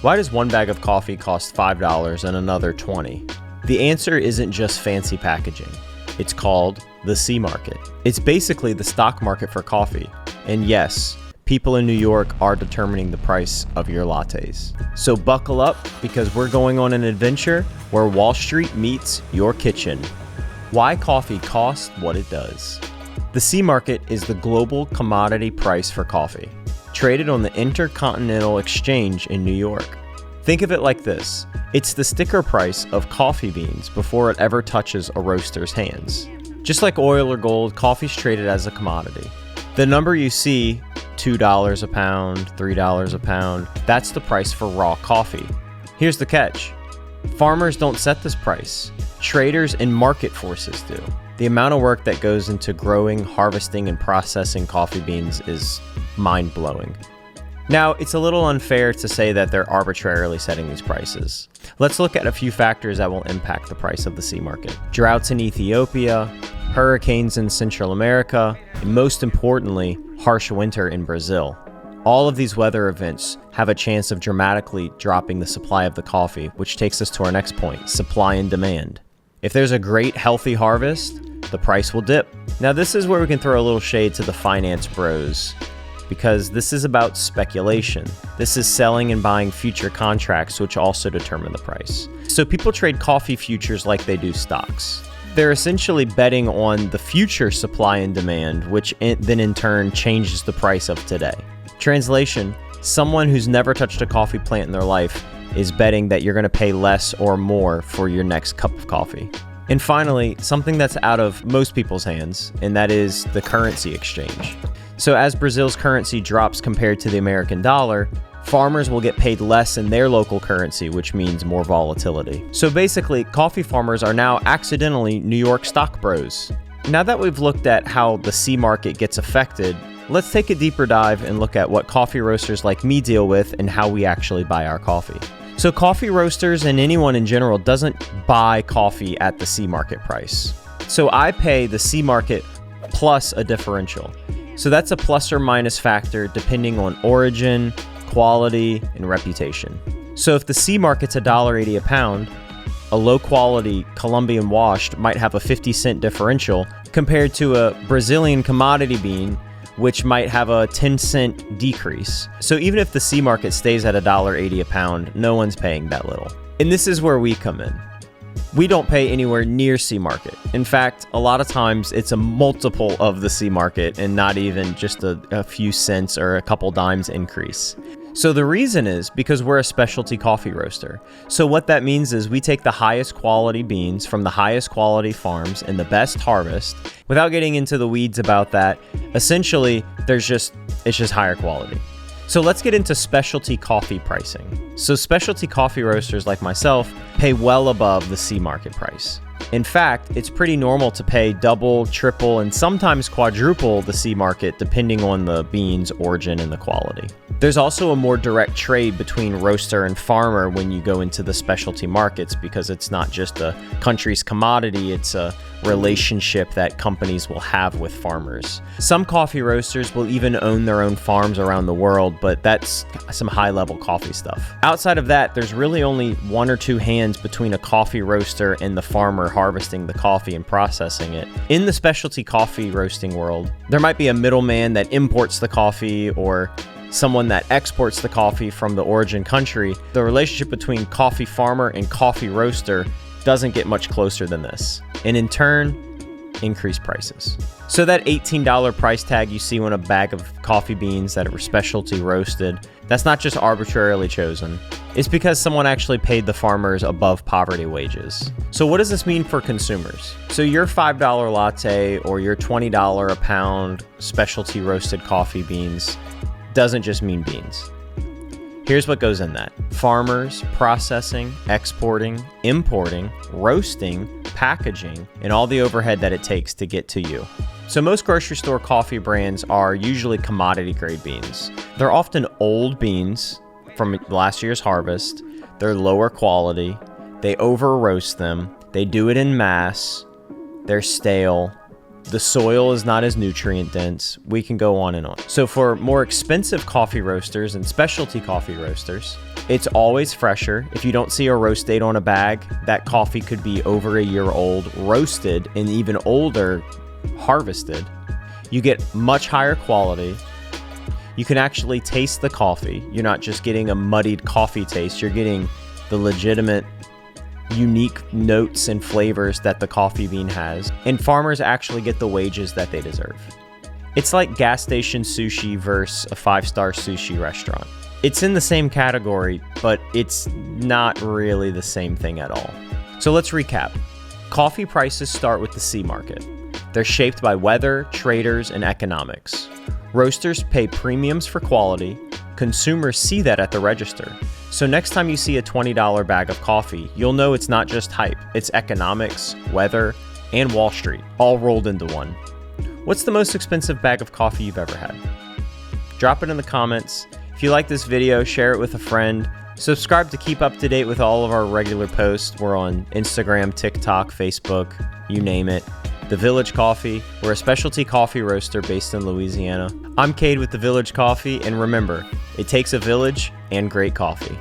Why does one bag of coffee cost $5 and another $20? The answer isn't just fancy packaging. It's called the C market. It's basically the stock market for coffee. And yes, people in New York are determining the price of your lattes. So buckle up, because we're going on an adventure where Wall Street meets your kitchen. Why coffee costs what it does. The C market is the global commodity price for coffee, traded on the Intercontinental Exchange in New York. Think of it like this. It's the sticker price of coffee beans before it ever touches a roaster's hands. Just like oil or gold, coffee's traded as a commodity. The number you see, $2 a pound, $3 a pound, that's the price for raw coffee. Here's the catch. Farmers don't set this price. Traders and market forces do. The amount of work that goes into growing, harvesting, and processing coffee beans is mind-blowing. Now, it's a little unfair to say that they're arbitrarily setting these prices. Let's look at a few factors that will impact the price of the C market. Droughts in Ethiopia, hurricanes in Central America, and most importantly, harsh winter in Brazil. All of these weather events have a chance of dramatically dropping the supply of the coffee, which takes us to our next point, supply and demand. If there's a great, healthy harvest, the price will dip. Now, this is where we can throw a little shade to the finance bros, because this is about speculation. This is selling and buying future contracts, which also determine the price. So people trade coffee futures like they do stocks. They're essentially betting on the future supply and demand, which then in turn changes the price of today. Translation, someone who's never touched a coffee plant in their life is betting that you're going to pay less or more for your next cup of coffee. And finally, something that's out of most people's hands, and that is the currency exchange. So as Brazil's currency drops compared to the American dollar, farmers will get paid less in their local currency, which means more volatility. So basically, coffee farmers are now accidentally New York stock bros. Now that we've looked at how the C market gets affected, let's take a deeper dive and look at what coffee roasters like me deal with and how we actually buy our coffee. So coffee roasters and anyone in general doesn't buy coffee at the C market price. So I pay the C market plus a differential. So that's a plus or minus factor depending on origin, quality, and reputation. So if the C market's $1.80 a pound, a low quality Colombian washed might have a 50-cent differential compared to a Brazilian commodity bean, which might have a 10-cent decrease. So even if the C market stays at $1.80 a pound, no one's paying that little. And this is where we come in. We don't pay anywhere near C market. In fact, a lot of times it's a multiple of the C market and not even just a few cents or a couple dimes increase. So the reason is because we're a specialty coffee roaster. So what that means is we take the highest quality beans from the highest quality farms and the best harvest. Without getting into the weeds about that, essentially it's just higher quality. So let's get into specialty coffee pricing. So specialty coffee roasters like myself pay well above the C market price. In fact, it's pretty normal to pay double, triple, and sometimes quadruple the C market depending on the bean's origin and the quality. There's also a more direct trade between roaster and farmer when you go into the specialty markets, because it's not just a country's commodity, it's a relationship that companies will have with farmers. Some coffee roasters will even own their own farms around the world, but that's some high-level coffee stuff. Outside of that, there's really only one or two hands between a coffee roaster and the farmer harvesting the coffee and processing it. In the specialty coffee roasting world, there might be a middleman that imports the coffee or someone that exports the coffee from the origin country. The relationship between coffee farmer and coffee roaster doesn't get much closer than this, and in turn, increase prices. So that $18 price tag you see on a bag of coffee beans that are specialty roasted, that's not just arbitrarily chosen. It's because someone actually paid the farmers above poverty wages. So what does this mean for consumers? So your $5 latte or your $20 a pound specialty roasted coffee beans doesn't just mean beans. Here's what goes in that: farmers, processing, exporting, importing, roasting, packaging, and all the overhead that it takes to get to you. So most grocery store coffee brands are usually commodity grade beans. They're often old beans from last year's harvest. They're lower quality. They over roast them. They do it in mass. They're stale. The soil is not as nutrient dense. We can go on and on. So for more expensive coffee roasters and specialty coffee roasters, it's always fresher. If you don't see a roast date on a bag, that coffee could be over a year old, roasted, and even older, harvested. You get much higher quality. You can actually taste the coffee. You're not just getting a muddied coffee taste. You're getting the legitimate, unique notes and flavors that the coffee bean has. And farmers actually get the wages that they deserve. It's like gas station sushi versus a 5-star sushi restaurant. It's in the same category, but it's not really the same thing at all. So let's recap. Coffee prices start with the C market. They're shaped by weather, traders, and economics. Roasters pay premiums for quality. Consumers see that at the register. So next time you see a $20 bag of coffee, you'll know it's not just hype. It's economics, weather, and Wall Street, all rolled into one. What's the most expensive bag of coffee you've ever had? Drop it in the comments. If you like this video, share it with a friend. Subscribe to keep up to date with all of our regular posts. We're on Instagram, TikTok, Facebook, you name it. The Village Coffee. We're a specialty coffee roaster based in Louisiana. I'm Cade with The Village Coffee, and remember, it takes a village and great coffee.